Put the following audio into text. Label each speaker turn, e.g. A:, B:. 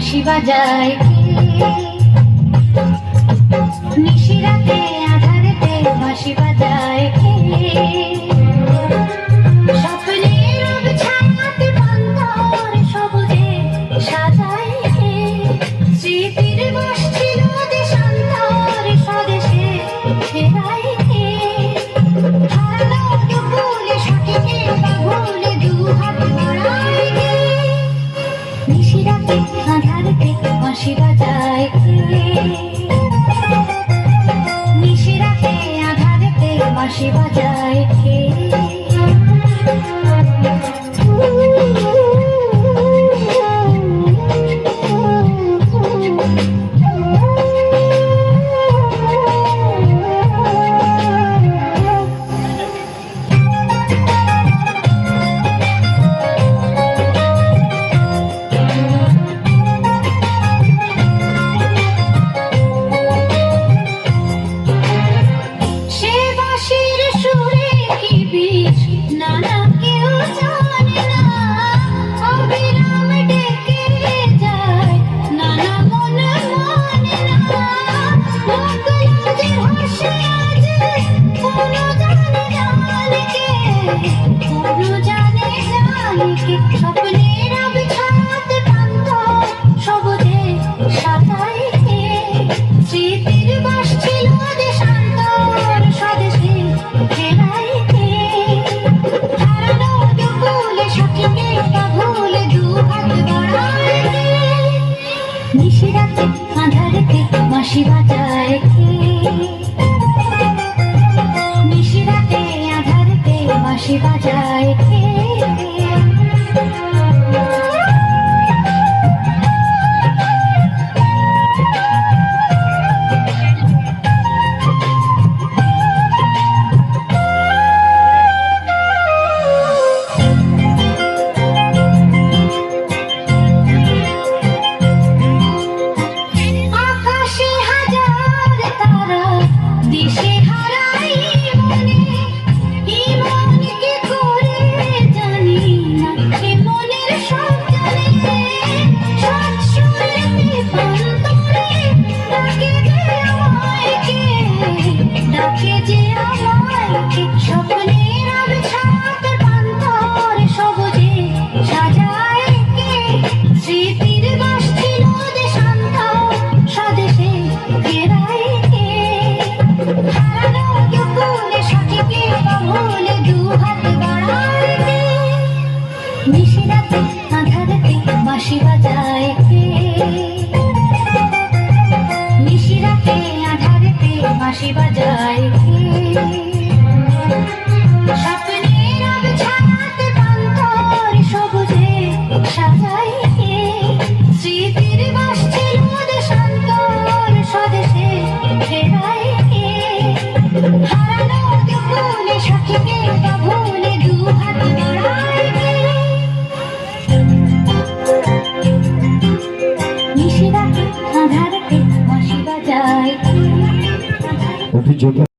A: বাঁশি বাজায় নিশিরাতে আধারেতে বাঁশি বাজায় স্বপ্নের ছায়াতে প্রান্তর সবুজে সাজায় স্মৃতির বসছিল দেশান্তর স্বদেশে ফেরায় হারানো দুপুরে সঠিকে বাহুলে দুহাত বাড়ায় নিশিরাতে আধারেতে বাঁশি বাজায় নিশিরাতে আধারেতে বাঁশি বাজায় স্বপ্নের ছায়াতে প্রান্তর সবুজে সাজায় স্মৃতির বাসছিল দেশান্তর স্বদেশে ফেরায় হারানো দুপুরে সঠিকে বাহুলে দুহাত বাড়ায় নিশিরাতে আধারেতে বাঁশি বাজায় নিশিরাতে আধারেতে বাঁশি বাজায় নিশিরাতে আধারেতে বাঁশি বাজায় নিশিরাতে আধারেতে বাঁশি বাজায় স্বপ্নের ছায়াতে প্রান্তর সবুজে সাজায় স্মৃতির বাসছিল দেশান্তর স্বদেশে ফেরায় হারানো দুপুরে সঠিকে বাহুলে দুহাত বাড়ায় নিশিরাতে আধারেতে বাঁশি বাজায়।